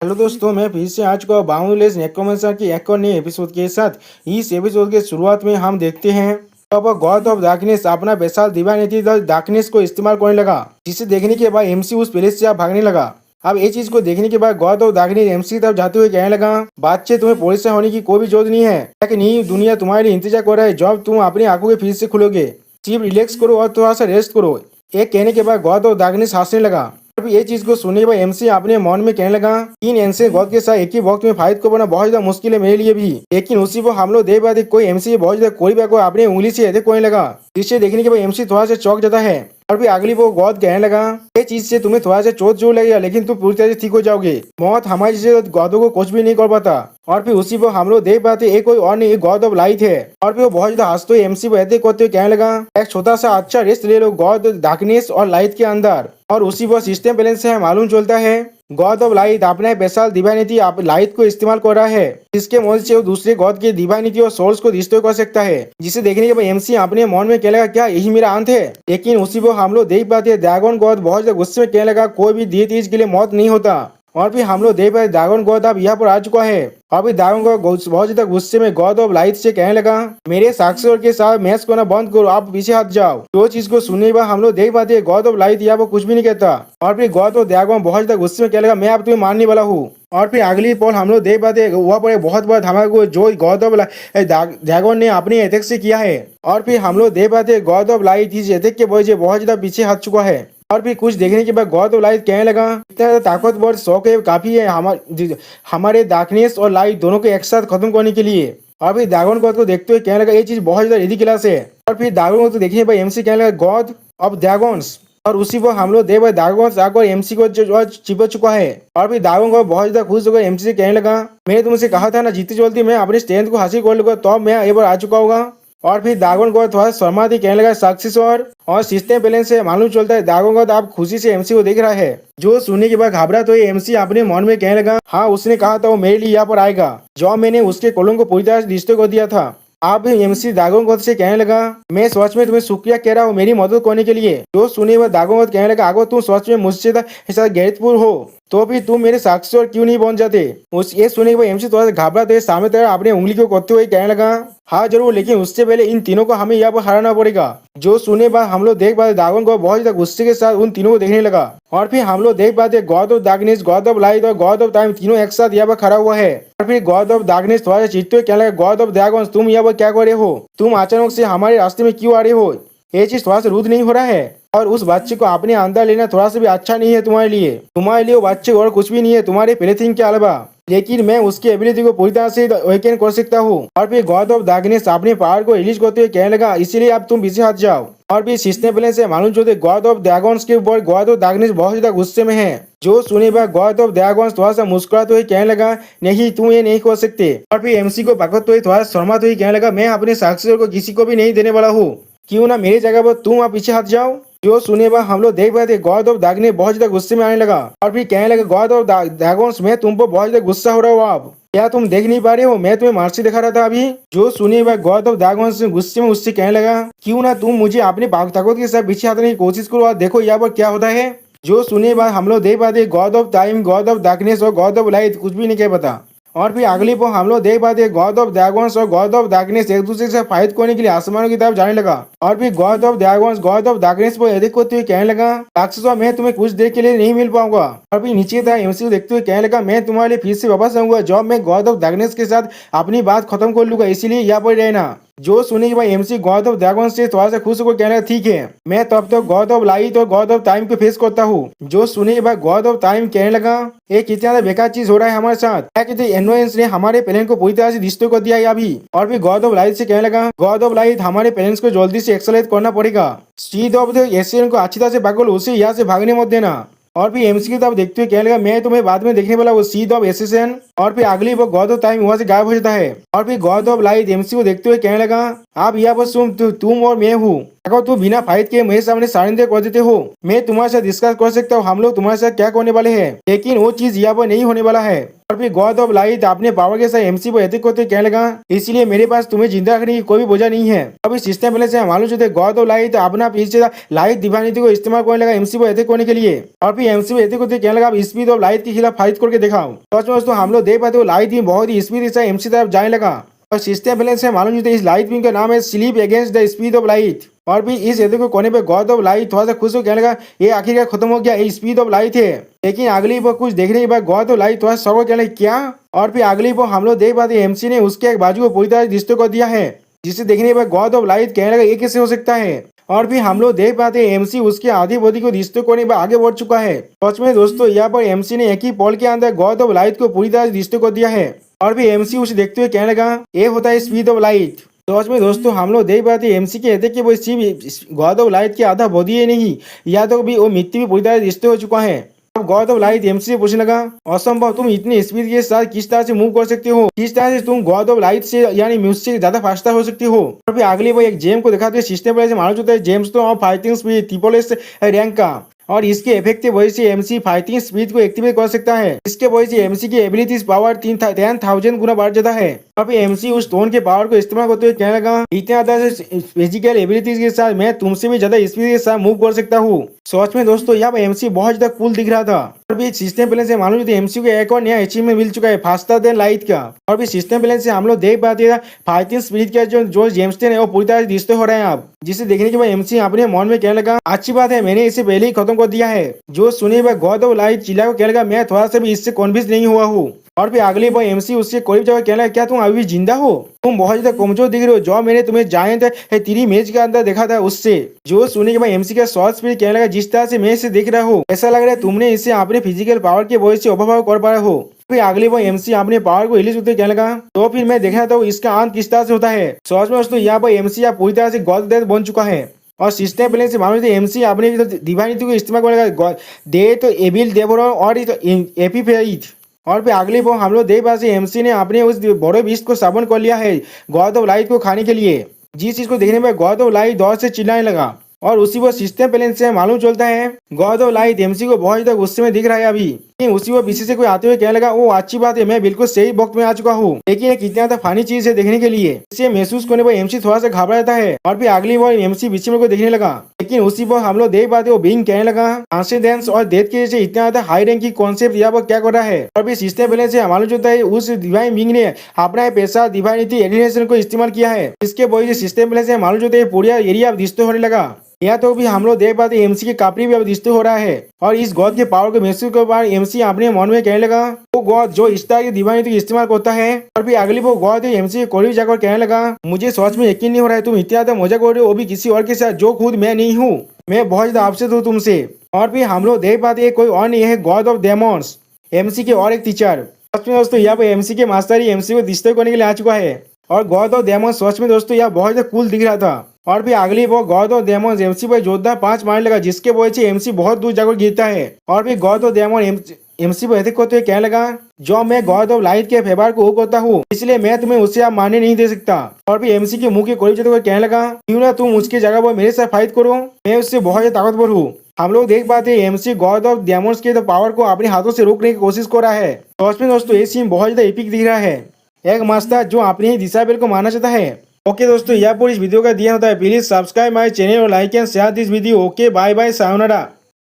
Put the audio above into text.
Hello दोस्तों, मैं फिर से आ चुका हूँ बाउंडलेस नेक्रोमेंसर की एक और नए एपिसोड के साथ। इस एपिसोड के शुरुआत में हम देखते हैं अब गॉड ऑफ डार्कनेस अपना विशाल दिव्यानिधि डार्कनेस को इस्तेमाल करने लगा, जिसे देखने के बाद एमसी उस पैलेस से भागने लगा। अब ये चीज को देखने के बाद गॉड ऑफ डार्कनेस एमसी की तरफ जाते हुए कहने लगा, बातचीत तुम्हें परेशान होने की कोई भी जरूरत नहीं है, ताकि नई दुनिया तुम्हारे लिए इंतजार कर रहा है। जब तुम अपनी आंखों के फिर से खुलोगे, सिर्फ रिलैक्स करो और थोड़ा सा रेस्ट करो। एक कहने के बाद गॉड ऑफ डार्कनेस हंसने लगा। अब ये चीज को सुनने के बाद एमसी अपने मन में कहने लगा, इन एंशिएंट गॉड के साथ एक ही वक्त में फाइट को करना बहुत ज्यादा मुश्किल है मेरे लिए भी। लेकिन उसी वो हम लोग देख पाते कोई एमसी बहुत ज्यादा कोई बात को अपने उंगली से ऐसे कोने लगा, जिससे देखने के बाद एमसी थोड़ा सा चौंक जाता है। और फिर अगली वो गॉड कहने लगा, ये चीज से तुम्हें थोड़ा सा चोट जरूर लगेगा, लेकिन तुम पूरी तरह से ठीक हो जाओगे। मौत हमारे जैसे गॉडों को कुछ भी नहीं कर पाता। और फिर उसी वो हम लोग देख पाते एक कोई और नहीं, गॉड ऑफ लाइट है। और फिर वो बहुत ज्यादा हंसते हुए एमसी को ऐसे करते हुए कहने लगा, एक छोटा सा अच्छा रेस्ट ले लो गॉड डार्कनेस और लाइट के अंदर। और उसी वो सिस्टम बैलेंस से मालूम चलता है गॉड ऑफ लाइट अपने विशाल दिव्यानिधि लाइट को इस्तेमाल कर रहा है, जिसके मदद से वो दूसरे गॉड के दिव्यानिधि और सोर्स को डिस्ट्रॉय कर सकता है। जिसे देखने के बाद एमसी अपने मन में कहने लगा, क्या यही मेरा अंत है? लेकिन उसी वो हम लोग देख पाते ड्रैगन गॉड बहुत ज्यादा गुस्से में कहने लगा, कोई भी दिए चीज के लिए मौत नहीं होता। और फिर हम लोग देख पाते ड्रैगन गॉड अब यहाँ पर आ चुका है। और फिर ड्रैगन गॉड बहुत ज्यादा गुस्से में गॉड ऑफ लाइट से कहने लगा, मेरे साक्षर के साथ मैच करना बंद करो, आप पीछे हट जाओ। तो चीज को सुनने के बाद हम लोग देख पाते गॉड ऑफ लाइट यहाँ पर कुछ भी नहीं कहता। और फिर गॉड ऑफ ड्रैगन बहुत ज्यादा गुस्से में कहने लगा, मैं अब तुम्हें मारने वाला हूँ। और फिर अगली पल हम लोग देख पाते वहाँ पर बहुत बड़ा धमाका जो गॉड ऑफ ड्रैगन ने अपने अटैक से किया है। और फिर हम लोग देख पाते गॉड ऑफ लाइट इस अटैक के वजह से बहुत ज्यादा पीछे हट चुका है। और फिर कुछ देखने के बाद गॉड ऑफ लाइट कहने लगा, इतना ज्यादा ताकतवर शौक है काफी है हमारे डार्कनेस और लाइट दोनों को एक साथ खत्म करने के लिए। और फिर ड्रैगन गॉड को देखते हुए कहने लगा, ये चीज बहुत ज्यादा रिडिकुलस है। और फिर ड्रैगन गॉड को देखने के बाद एमसी कहने लगा, गॉड ऑफ ड्रैगन्स। और उसी को हम लोग देख ड्रैगन आकर एमसी को जो चिपक चुका है। और फिर ड्रैगन को बहुत ज्यादा खुश होकर एमसी से कहने लगा, मैंने तुमसे कहा था ना, जीती चलती मैं अपनी स्ट्रेंथ को हासिल कर लूंगा, तो मैं एक बार आ चुका होगा। और फिर ड्रैगन गॉड थोड़ा शर्मा थी कहने लगा, सक्सेस और सिस्टम बैलेंस से मालूम चलता है ड्रैगन गॉड आप खुशी से एमसी को देख रहा है। जो सुनने के बाद घबरा तो एमसी अपने मन में कहने लगा, हाँ उसने कहा था वो मेरे लिए यहाँ पर आएगा, जो मैंने उसके कोलों को पूरी तरह से डिस्ट्रॉय कर दिया था। आप एमसी ड्रैगन गॉड से कहने लगा, मैं सच में तुम्हें शुक्रिया कह रहा हूँ मेरी मदद करने के लिए। जो सुने वह ड्रैगन गॉड कहने लगा, अगर तुम सच में मुझसे गैरतपूर्ण हो तो फिर तुम मेरे साक्षी क्यों नहीं बन जाते? उस ये सुने के बाद एमसी थोड़ा सा घबरा तो सामने तरह अपने उंगली को करते हुए कहने लगा, हाँ जरूर, लेकिन उससे पहले इन तीनों को हमें यहाँ पर हराना पड़ेगा। जो सुने बाद हम लोग देख पाते ड्रैगन को बहुत ज्यादा गुस्से के साथ उन तीनों को देखने लगा। और फिर हम लोग देख पाते God of darkness, God of light और गॉड ऑफ टाइम तीनों एक साथ यहाँ पर खड़ा हुआ है। और फिर गॉड ऑफ डार्कनेस थोड़ा सा चिढ़ते हुए कहने लगा, गॉड ऑफ ड्रैगन तुम यहाँ पर क्या कर रहे हो? तुम अचानक से हमारे रास्ते में क्यों आ रहे हो? ये चीज थोड़ा सा रुद नहीं हो रहा है? और उस बच्चे को अपने अंदर लेना थोड़ा सा भी अच्छा नहीं है तुम्हारे लिए वो बच्चे और कुछ भी नहीं है तुम्हारे प्लेथिंग के अलावा। लेकिन मैं उसकी एबिलिटी को पूरी तरह से अवेकन कर सकता हूँ। और फिर गॉड ऑफ डार्कनेस अपने पावर को रिलीज करते हुए कहने लगा, इसीलिए अब तुम पीछे हट जाओ। और फिर सिस्टम प्लेन से मालूम चलते गॉड ऑफ ड्रैगन्स के ऊपर गॉड ऑफ डार्कनेस बहुत ज्यादा गुस्से में है। जो सुने बाद गॉड ऑफ ड्रैगन्स थोड़ा सा मुस्कुराते हुए कहने लगा, नहीं तुम ये नहीं कर सकते। और फिर एमसी को पकड़ते हुए थोड़ा शर्माते हुए कहने लगा, मैं अपने साक्षी को किसी को भी नहीं देने वाला हूँ, क्यों ना मेरी जगह पर तुम आप पीछे हट जाओ। जो सुने बाद हम लोग देख पाए थे गॉड ऑफ डार्कनेस बहुत ज्यादा गुस्से में आने लगा। और फिर कहने लगा, गॉड ऑफ ड्रैगन्स मैं तुम पर बहुत ज्यादा गुस्सा हो रहा हूँ, आप क्या तुम देख नहीं पा रहे हो मैं तुम्हें मार्सी दिखा रहा था अभी। जो सुने बाद गॉड ऑफ ड्रैगन्स गुस्से में उससे कहने लगा, क्यों ना तुम मुझे अपने ताकत के साथ पीछे हटने की कोशिश करो और देखो यहाँ पर क्या होता है। जो सुने बाद हम लोग देख पाते God of time, God of darkness और गॉड ऑफ लाइट कुछ भी नहीं कह पाता। और फिर अगली पर हम लोग देख पाते गॉड ऑफ ड्रैगन्स और गॉड ऑफ डार्कनेस एक दूसरे से फाइट करने के लिए आसमानों की तरफ जाने लगा। और फिर God of dragons God of darkness पर एडिक करते हुए कहने लगा, राक्षसों मैं तुम्हें कुछ देर के लिए नहीं मिल पाऊंगा। और फिर नीचे था एमसी को देखते हुए कहने लगा, मैं तुम्हारे लिए फिर से वापस आऊंगा जब मैं गॉड ऑफ डार्कनेस के साथ अपनी बात खत्म कर लूंगा, इसीलिए यहाँ पर रहना। जो सुने के बाद एमसी गॉड ऑफ ड्रैगन से थोड़ा सा खुश होकर कहने लगा, ठीक है मैं तब तक गॉड ऑफ लाइट और गॉड ऑफ टाइम को फेस करता हूँ। जो सुने के बाद गॉड ऑफ टाइम कहने लगा, ये कितना ज्यादा बेकार चीज हो रहा है हमारे साथ, क्या कहते एनोएंस ने हमारे प्लान को पूरी तरह से डिस्ट्रॉय कर दिया है अभी। और फिर गॉड ऑफ लाइट से कहने लगा, गॉड ऑफ लाइट हमारे प्लान को जल्दी से एक्सेलरेट करना पड़ेगा, सीड ऑफ द एशियन को अच्छी तरह से पकड़ लो, उसे यहाँ से भागने मत देना। और फिर एमसी की तरफ देखते हुए कहने लगा, मैं तुम्हें बाद में देखने वाला वो सीड ऑफ एसेसन। और फिर अगली वो गॉड ऑफ टाइम वहां से गायब हो जाता है। और फिर गॉड ऑफ लाइट एमसी को देखते हुए कहने लगा, आप यहाँ पर तुम और मैं हूँ, अगर तुम बिना फाइट के मेरे सामने सरेंडर कर देते हो मैं तुम्हारे साथ डिस्कस कर सकता हूँ हम लोग तुम्हारे साथ क्या करने वाले हैं, लेकिन वो चीज यहाँ पर नहीं होने वाला है। और फिर गॉड ऑफ लाइट अपने पावर के साथ एमसी को अटैक करते कहने लगा, इसलिए मेरे पास तुम्हें जिंदा रखने की कोई भी वजह नहीं है। अभी सिस्टम पहले से मालूम चलते गॉड ऑफ लाइट अपना पीछे लाइट डिवाइनिटी को इस्तेमाल करने लगा एमसी को अटैक करने के लिए। और फिर एमसी को अटैक करते कहने लगा, स्पीड ऑफ लाइट के खिलाफ फाइट करके दिखाओ। दोस्तों हम लोग देख पाते हो लाइट बीम बहुत ही स्पीड से एमसी तरफ जाने लगा और सिस्टम बैलेंस से मालूम चलता है इस लाइट बीम का नाम है sleep against the speed of light. और भी इस अटैक को कोने पे गॉड ऑफ लाइट थोड़ा सा खुश हो कहने लगा, ये आखिरकार खत्म हो गया, ये स्पीड ऑफ लाइट है। लेकिन अगली बार कुछ देखने के बाद गॉड ऑफ लाइट थोड़ा शौक कहने लगा, क्या? और फिर अगली बार हम लोग देख पाते एमसी ने उसके एक बाजू को पूरी तरह डिस्ट्रॉय कर दिया है, जिसे देखने के बाद गॉड ऑफ लाइट कहने लगा, ये कैसे हो सकता है? और भी हम लोग देख पाते हैं एमसी उसके आधी बॉडी को डिस्ट्रॉय करने पर आगे बढ़ चुका है। सच में दोस्तों यहाँ पर एमसी ने एक ही पॉल के अंदर गॉड ऑफ लाइट को पूरी तरह डिस्ट्रॉय कर दिया है। और भी एमसी उसे देखते हुए कहने लगा, ये होता है स्पीड ऑफ लाइट। तो में दोस्तों हम लोग देख पाते हैं एमसी के अटैक के वो गॉड ऑफ लाइट के आधा बॉडी है नहीं, या तो भी वो मिट्टी भी पूरी तरह डिस्ट्रॉय हो चुका है। अब गॉड ऑफ लाइट एमसी से पूछने लगा, असंभव, तुम इतनी स्पीड के साथ किस तरह से मूव कर सकते हो? किस तरह से तुम गॉड ऑफ लाइट से यानी म्यूजिक से ज्यादा फास्टर हो सकती हो? और फिर अगली वो एक जेम को दिखाते हैं सिस्टम पर मालूम होता है जेम्स तो fighting speed triple S rank का, और इसके इफेक्ट की वजह से एमसी फाइटिंग स्पीड को एक्टिवेट कर सकता है। इसके वजह से एमसी की एबिलिटीज पावर 10,000 गुना बढ़ जाता है। अब एमसी उस टोन के पावर को इस्तेमाल करते हुए कहने लगा, इतना ज्यादा फिजिकल एबिलिटीज के साथ मैं तुमसे भी ज्यादा स्पीड के साथ मूव कर सकता हूँ। सच में दोस्तों यहाँ पर एमसी बहुत ज्यादा कूल दिख रहा था। और भी सिस्टम बैलेंस से मालूम एमसी को एक और नया अचीवमेंट मिल चुका है, फास्टर देन लाइट का। और भी सिस्टम बैलेंस से हम लोग देख पाते हैं फाइटिंग स्पीड का जो जेम्सटन है वो पूरी तरह से डिस्ट्रॉय हो रहे हैं आप, जिसे देखने के बाद एमसी अपने मन में कहने लगा, अच्छी बात है, मैंने इसे पहले ही खत्म कर दिया है। जो सुने हुए गॉड ऑफ लाइट चिल्ला को कहने लगा, मैं थोड़ा सा भी इससे कन्विंस नहीं हुआ हूँ। और फिर अगली बार एमसी उसके करीब जाकर कहने लगा, क्या तुम अभी भी जिंदा हो? तुम बहुत ज्यादा कमजोर दिख रहे हो, जो मैंने तुम्हें जायंट तेरी मेज के अंदर देखा था उससे। जो सुनने के बाद एमसी का शॉर्ट स्पीड कहने लगा, जिस तरह से मैं इसे देख रहा हूँ ऐसा लग रहा है तुमने इसे अपने फिजिकल पावर की वजह से ओवरपावर कर पा रहे हो। फिर अगली बार एमसी अपने पावर को रिलीज होते कहने लगा, तो फिर मैं देखना था इसका अंत किस तरह से होता है। सच में दोस्तों यहाँ पर एमसी पूरी तरह से गॉड डेथ बन चुका है। और सिस्टम बैलेंस से मालूम एमसी अपने डिवाइनिटी को इस्तेमाल करेगा दे तो एबिल देवरो और एपीफेइथ। और फिर अगली बार हम लोग देख पाते एमसी ने अपने उस बड़े बीस्ट को साबन कर लिया है गॉड ऑफ लाइट को खाने के लिए, जिस चीज को देखने में गॉड ऑफ लाइट दौर से चिल्लाने लगा। और उसी वो सिस्टम बैलेंस से मालूम चलता है गॉड ऑफ लाइट एमसी को बहुत ज्यादा गुस्से में दिख रहा है अभी। लेकिन उसी वो पीछे से कोई आते हुए कहने लगा, वो अच्छी बात है, मैं बिल्कुल सही वक्त में आ चुका हूँ। लेकिन ये कितना था फनी चीज है देखने के लिए, इसे महसूस करने पर एमसी थोड़ा सा घबरा जाता है। और फिर अगली बार एमसी बीच को देखने लगा, लेकिन उसी पर हम लोग देख पाते वो बीइंग कहने लगा, ट्रांसेंडेंस और डेथ के जैसे इतना ज्यादा हाई रैंक की कॉन्सेप्ट यहाँ पर क्या कर रहा है। और फिर सिस्टम बैलेंस से मालूम चलता है उस डिवाइन बीइंग ने अपना पैसा डिवाइनिटी एलिनेशन को इस्तेमाल किया है। इसके वजह से सिस्टम बैलेंस से मालूम चलता है पूरा एरिया अब डिस्ट्रॉय होने लगा। यहाँ तो भी हम लोग देख पाते एमसी के कापड़ी भी अब डिस्ट्रॉय हो रहा है। और इस गॉड के पावर को महसूस कर पा एमसी अपने मन में कहने लगा, वो गॉड जो इस तरह की डिवाइनिटी का इस्तेमाल करता है। और फिर अगली वो गॉड एमसी के करीब जाकर कहने लगा, मुझे सच में यकीन नहीं हो रहा है तुम इतना ज्यादा मजा कर रहे हो, वो भी किसी और के साथ जो खुद मैं नहीं हूँ। मैं बहुत ज्यादा अपसेट हूँ तुमसे। और फिर हम लोग देख पाते कोई और नहीं है गॉड ऑफ डेमॉन्स, एमसी के और एक टीचर। सच में दोस्तों यहाँ पे एमसी के मास्टर ही एमसी को डिस्ट्रॉय करने के लिए आ चुका है। और गॉड ऑफ डेमॉन्स सच में दोस्तों यहाँ बहुत ज्यादा कूल दिख रहा था। और फिर अगली वो गॉड ऑफ डेमॉन्स एमसी पर जोरदार 5 मारने लगा, जिसके वजह से एमसी बहुत दूर जाकर गिरता है। और फिर गॉड ऑफ डेमॉन्स एमसी पर अटैक करते हुए कहने लगा, जो मैं गॉड ऑफ लाइट के फेवर को करता हूँ, इसलिए मैं तुम्हें उससे आप मारने नहीं दे सकता। और फिर एमसी के मुंह के करीब जाते हुए कहने लगा, क्यों ना तुम उसकी जगह पर मेरे साथ फाइट करो, मैं उससे बहुत ज्यादा ताकतवर हूँ। हम लोग देख पाते हैं एमसी गॉड ऑफ डेमॉन्स के पावर को अपने हाथों से रोकने की कोशिश कर रहा है। तो उसमें दोस्तों ये सीन बहुत ज्यादा एपिक दिख रहा है, एक मास्टर जो अपने ही डिसाइबल को मारना चाहता है। ओके दोस्तों, यहाँ पर इस वीडियो का दिया होता है, प्लीज सब्सक्राइब माय चैनल और like and share this video. Okay bye bye, sayonara.